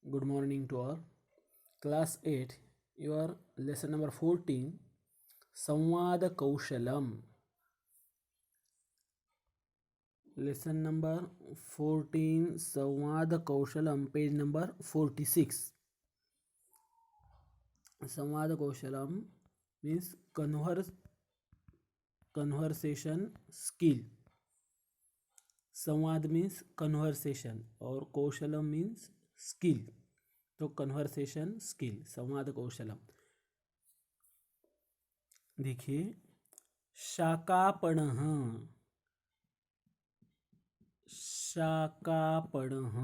Good morning to all. Class 8, your lesson number 14, Samvada Kaushalam. Lesson number 14, Samvada Kaushalam, page number 46. Samvada Kaushalam means conversation skill. संवाद means conversation और कौशलम means skill. तो conversation skill, संवाद कौशलम. देखिए, शाकापणः. शाकापणः.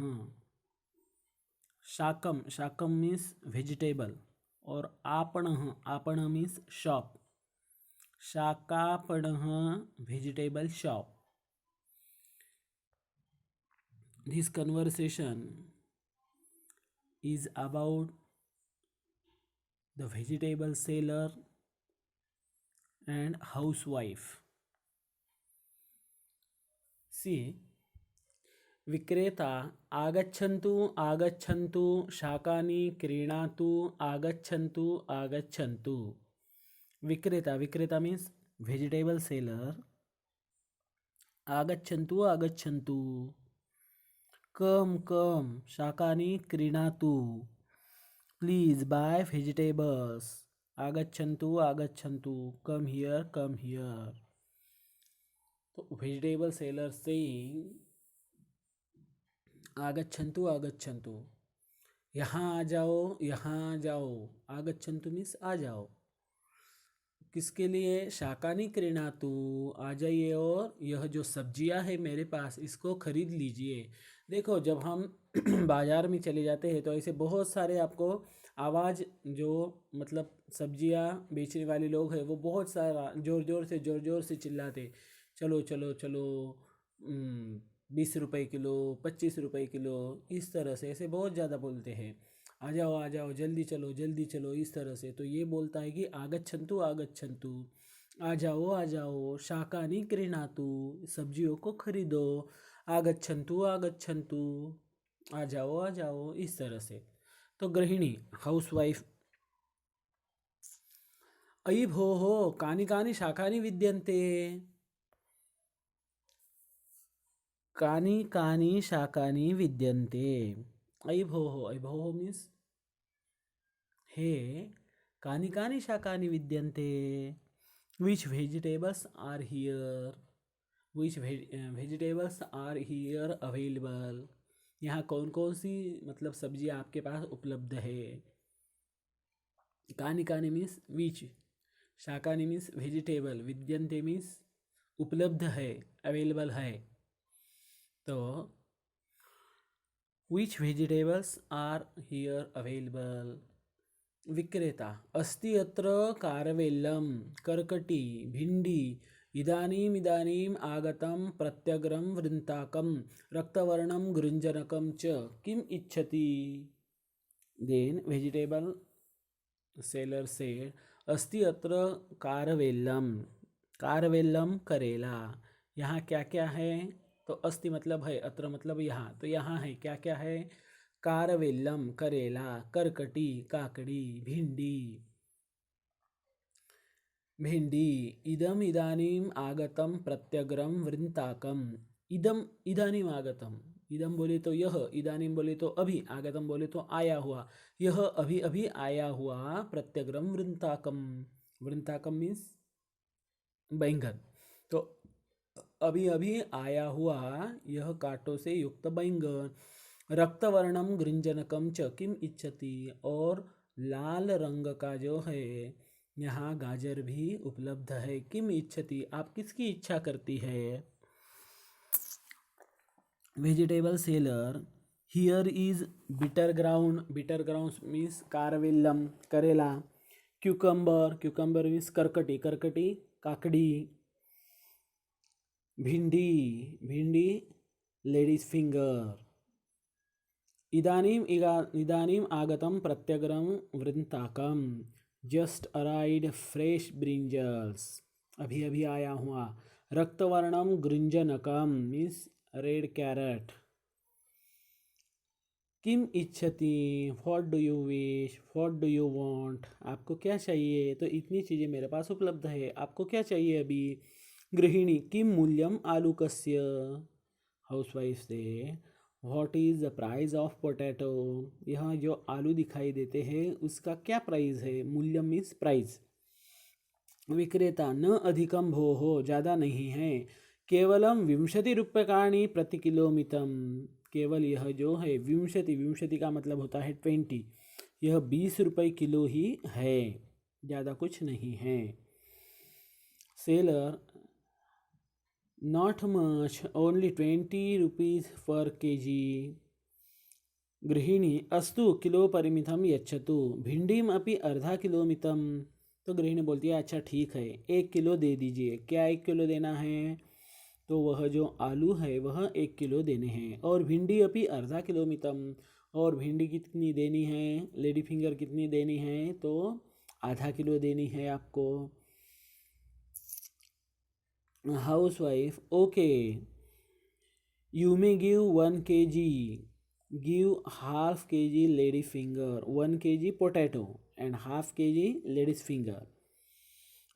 शाकम, शाकम means vegetable और आपणः, आपण means shop. शाकापणः vegetable shop. This conversation is about the vegetable seller and housewife. See, विक्रेता आगच्छन्तु आगच्छन्तु शाकानि क्रीणातु आगच्छन्तु आगच्छन्तु. विक्रेता, विक्रेता मीन्स वेजिटेबल सेलर. आगच्छन्तु आगच्छन्तु. कम कम शाकानि क्रीणातु. Please bye vegetables. आगच्छन्तु आगच्छन्तु. Come here come here. तो वेजिटेबल सेलर सेइंग आगच्छन्तु आगच्छन्तु. यहाँ आ जाओ, यहाँ आ जाओ. आगच्छन्तु मीन्स आ जाओ. किसके लिए? शाकानि क्रीणातु, आ जाइए और यह जो सब्जियां है मेरे पास इसको खरीद लीजिए. देखो, जब हम बाज़ार में चले जाते हैं तो ऐसे बहुत सारे आपको आवाज़, जो मतलब सब्जियां बेचने वाले लोग हैं वो बहुत सारा ज़ोर ज़ोर से चिल्लाते, चलो चलो चलो, 20 रुपये किलो, 25 रुपये किलो, इस तरह से ऐसे बहुत ज़्यादा बोलते हैं. आ जाओ जल्दी चलो, इस तरह से. तो ये बोलता है कि आगच्छन्तु आगच्छन्तु, आ जाओ. शाकानि क्रीणातु, सब्जियों को खरीदो. आगच्छन्तु आगच्छन्तु, आ जाओ, इस तरह से. तो गृहिणी, हाउसवाइफ. अयि भोः कानि कानि शाकानि विद्यन्ते. कानि कानि शाकानि विद्यन्ते. अयि भोः मीन्स हे, कानि कानि शाकानि विद्यन्ते. Which vegetables are here. Which vegetables are here available. यहाँ कौन कौन सी मतलब सब्जियाँ आपके पास उपलब्ध है. कानि कानि मीन्स विच. शाकानि मीन्स वेजिटेबल. विद्यन्ते मीन्स उपलब्ध है, अवेलेबल है. तो विच वेजिटेबल्स आर हियर अवेलेबल. विक्रेता, अस्ति अत्र कारवेल्लं, कर्कटी, भिण्डी. इदानीम् आगतं प्रत्यग्रं वृन्ताकं, रक्तवर्णं गृञ्जनकं च. किम् इच्छति. देन वेजिटेबल सेलर सेड, अस्ति अत्र कारवेल्लं. कारवेल्लं करेला. यहाँ क्या क्या है. तो अस्ति मतलब है, अत्र मतलब यहाँ. तो यहाँ है, क्या क्या है. कारवेल्लम करेला, करकटी काकड़ी, भिंडी. इदम इदानीम आगतम प्रत्यग्रम वृंताकम. इदम इदानीम आगतम. इदम बोले तो यह, इदानीम बोले तो अभी, आगतम बोले तो आया हुआ. यह अभी अभी आया हुआ. प्रत्यग्रम वृंताकम. वृंताकम मीन्स बैंगन. तो अभी अभी आया हुआ यह कांटों से युक्त बैंगन. रक्तवर्णम गृंजनकम च किम इच्छति. और लाल रंग का जो है यहाँ गाजर भी उपलब्ध है. किम इच्छति, आप किसकी इच्छा करती है. Vegetable seller, here is bitter ground. Bitter ground means कारवेल्लम, करेला. क्यूकम्बर, क्यूकम्बर मीन्स करकटी, करकटी काकड़ी. भिंडी, भिंडी लेडीज फिंगर. इदानीम आगतम प्रत्यग्रम वृंताकम. Just arrived fresh brinjals. अभी अभी आया हुआ. रक्तवर्णम गृंजनकम मीन्स रेड कैरेट. किम इच्छति, what do you wish, what do you want, आपको क्या चाहिए, तो इतनी चीज़ें मेरे पास उपलब्ध है, आपको क्या चाहिए अभी। गृहिणी किम मूल्यम आलूकस्य, हाउसवाइफ से what is the price of potato, यहाँ जो आलू दिखाई देते हैं उसका क्या प्राइस है, मूल्यम मीन्स प्राइस। विक्रेता न अधिकम भोः, ज़्यादा नहीं है, केवलम 20 रूप्यकाणि प्रति किलोमितम, केवल यह जो है विंशति, विंशति का मतलब होता है 20, यह 20 रुपये किलो ही है, ज़्यादा कुछ नहीं है। Seller not much, only 20 rupees पर केजी। गृहिणी अस्तु किलो परिमितम यच्छतु, भिंडीम अपि अर्धा किलोमितम, तो गृहिणी बोलती है अच्छा ठीक है 1 किलो दे दीजिए। क्या 1 किलो देना है, तो वह जो आलू है वह 1 किलो देने हैं। और भिंडी अपि अर्धा किलोमितम, और भिंडी कितनी देनी है, लेडी फिंगर कितनी देनी है, तो आधा किलो देनी है आपको। Housewife okay, you may give 1 kg, give half kg lady finger, 1 kg potato and half kg ladies finger.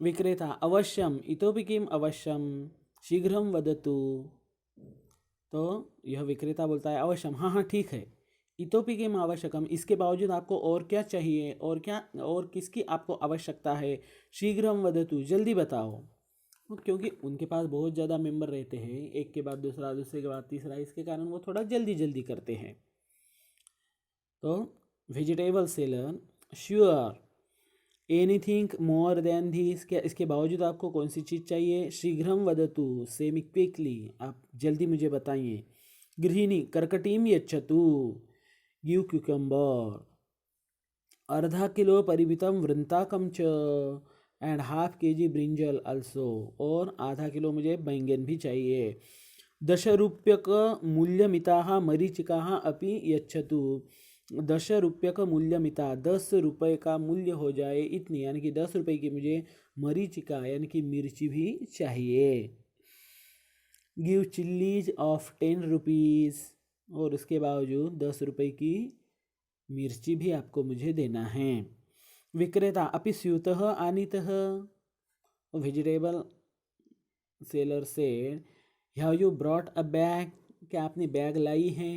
विक्रेता अवश्यम, इतोपि किम अवश्यम, शीघ्रम वदतु, तो यह विक्रेता बोलता है अवश्यम, हाँ हाँ ठीक है, इतोपि किम आवश्यकम, इसके बावजूद आपको और क्या चाहिए, और क्या, और किसकी आपको आवश्यकता है, शीघ्रम वदतु, जल्दी बताओ। क्योंकि उनके पास बहुत ज़्यादा मेंबर रहते हैं, एक के बाद दूसरा, दूसरे के बाद तीसरा, इसके कारण वो थोड़ा जल्दी जल्दी करते हैं। तो vegetable seller sure, anything more than this, क्या इसके बावजूद आपको कौन सी चीज़ चाहिए, शीघ्रम वदतु, सेमी क्विकली, आप जल्दी मुझे बताइए। गृहिणी कर्कटीम यच्छतु, गिव क्यूकम्बर, अर्धा किलो परिमितम वृंताकम च and half kg brinjal also, और आधा किलो मुझे बैंगन भी चाहिए। 10 रूप्यक मूल्यमिता मरीचिका अपि यच्छतु, 10 रूप्यक मूल्यमिता, 10 रुपये का मूल्य हो जाए इतनी, यानी कि 10 रुपये की मुझे मरीचिका यानी कि मिर्ची भी चाहिए। गिव चिल्लीज ऑफ 10 रुपीज़, और उसके बावजूद 10 रुपये की मिर्ची भी आपको मुझे देना है। विक्रेता अपि स्यूतः आनीतः, वेजिटेबल सेलर से have you brought a bag, क्या आपने बैग लाई है।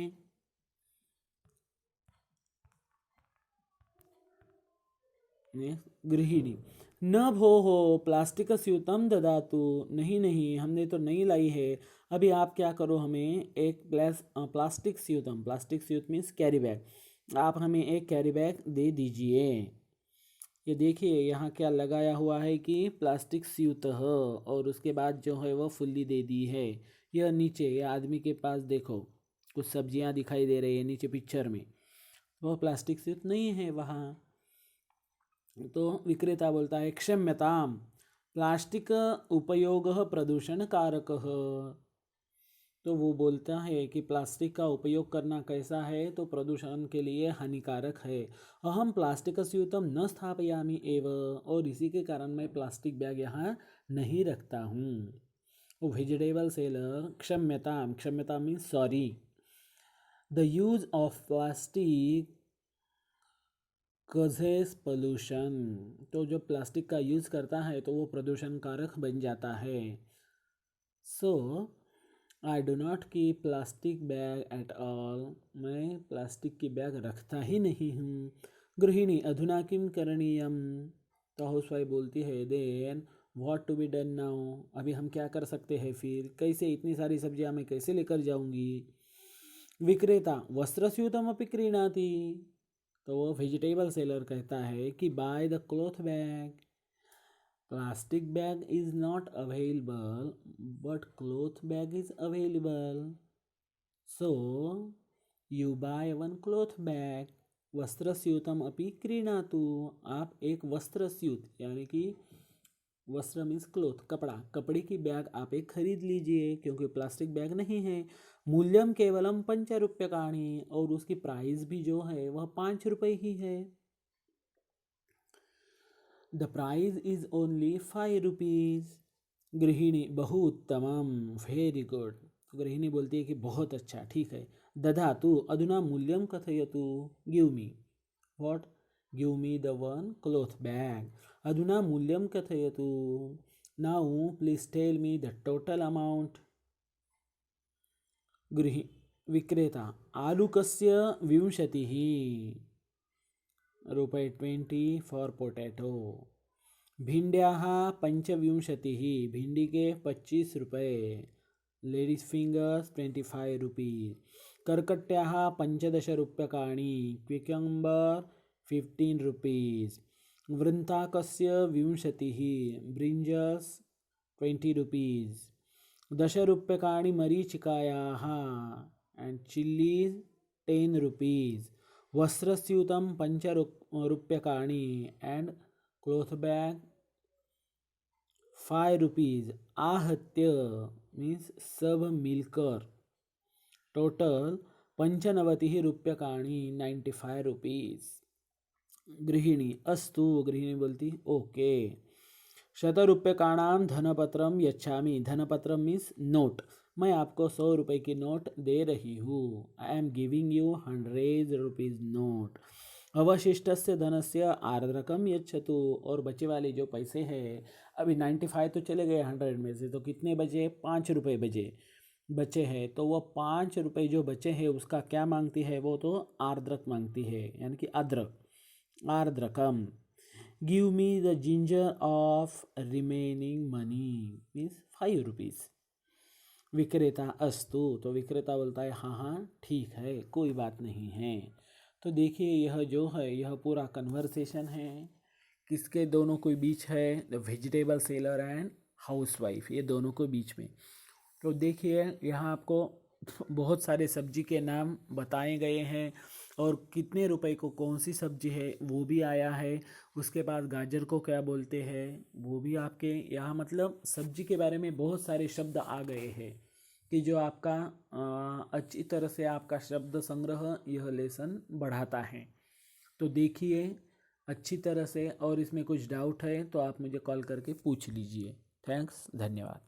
गृहिणी न भोः प्लास्टिक स्यूतम ददातु, नहीं नहीं हमने तो नहीं लाई है, अभी आप क्या करो, हमें एक प्लास्टिक स्यूतम, प्लास्टिक स्यूत मीन्स कैरी बैग, आप हमें एक कैरी बैग दे दीजिए। ये देखिए यहाँ क्या लगाया हुआ है कि प्लास्टिक स्यूतः, और उसके बाद जो है वो फुल्ली दे दी है। यह नीचे ये आदमी के पास देखो कुछ सब्जियाँ दिखाई दे रही है नीचे पिक्चर में, वह प्लास्टिक स्यूत नहीं है वहाँ। तो विक्रेता बोलता है क्षम्यताम, प्लास्टिक उपयोग प्रदूषण कारक, तो वो बोलता है कि प्लास्टिक का उपयोग करना कैसा है, तो प्रदूषण के लिए हानिकारक है। अहम प्लास्टिक स्यूतम न स्थापयामि एव, और इसी के कारण मैं प्लास्टिक बैग यहाँ नहीं रखता हूँ। वेजिटेबल सेलर क्षम्यताम, क्षम्यता means sorry, the use of plastic causes pollution, तो जो प्लास्टिक का यूज़ करता है तो वो प्रदूषण कारक बन जाता है। So I do not keep plastic bag at all, मैं प्लास्टिक की बैग रखता ही नहीं हूँ। गृहिणी अधुना किम करणीयम, तो हाउसवाइफ बोलती है then what to be done now, अभी हम क्या कर सकते हैं फिर, कैसे इतनी सारी सब्जियां मैं कैसे लेकर जाऊंगी। विक्रेता वस्त्रस्यूतम अपि क्रीणाति, तो वो वेजिटेबल सेलर कहता है कि buy the cloth bag, plastic bag is not available but cloth bag is available, so you buy 1 cloth bag. वस्त्रस्यूतम अपि क्रीणातु, आप एक वस्त्रस्यूत यानी कि वस्त्र मीन्स क्लोथ, कपड़ा, कपड़े की बैग आप एक खरीद लीजिए क्योंकि प्लास्टिक बैग नहीं है। मूल्यम केवलम 5 रूप्यकाणि, और उसकी प्राइस भी जो है वह 5 रुपये ही है। The price is only 5 rupees. गृहिणी बहु उत्तमम, वेरी गुड, गृहिणी बोलती है कि बहुत अच्छा, ठीक है, ददातु अधुना मूल्यं कथयतु give me what give me the one cloth bag अधुना मूल्यं कथयतु now please tell me the total amount गृहि विक्रेता आलूकस्य 20 रुपये 20 फॉर पोटैटो भिंड्याः 25 भिंडी के 25 रुपये लेडीज फिंगर्स 25 रुपीज कर्कट्याः 15 रूप्यकाणि क्विकम्बर 15 रुपीज वृन्ताकस्य 20 ब्रिंजल्स 20 रुपीज 10 रूप्यकाणि मरीचिकायाः एंड चिल्लीज 10 रुपीज वस्त्रस्यूतं 5 रूप्यकाणि एंड क्लोथ बैग 5 रुपीज आहत्य मीन्स सब मिलकर टोटल 95 रूप्यकाणि 95 रुपीज गृहिणी अस्तु गृहिणी बोलती ओके 100 रूप्यकाणां धनपत्रम यच्छामि धनपत्रम मीन्स नोट मैं आपको 100 रुपये की नोट दे रही हूँ I am giving you 100 rupees note अवशिष्टस्य धनस्य आर्द्रकम यच्छतु और बचे वाले जो पैसे हैं अभी 95 तो चले गए 100 में से तो कितने बचे 5 रुपये बचे हैं तो वो 5 रुपये जो बचे हैं उसका क्या मांगती है वो तो आर्द्रक मांगती है यानी कि अदरक आर्द्रकम give me the ginger of remaining money means 5 rupees विक्रेता अस्तु तो विक्रेता बोलता है हाँ हाँ ठीक है कोई बात नहीं है। तो देखिए यह जो है यह पूरा कन्वर्सेशन है किसके दोनों के बीच है the vegetable seller and housewife ये दोनों के बीच में। तो देखिए यहाँ आपको बहुत सारे सब्जी के नाम बताए गए हैं और कितने रुपए को कौन सी सब्जी है वो भी आया है उसके बाद गाजर को क्या बोलते हैं वो भी आपके यहाँ मतलब सब्जी के बारे में बहुत सारे शब्द आ गए हैं कि जो आपका अच्छी तरह से आपका शब्द संग्रह यह लेसन बढ़ाता है। तो देखिए अच्छी तरह से और इसमें कुछ डाउट है तो आप मुझे कॉल करके पूछ लीजिए। थैंक्स धन्यवाद।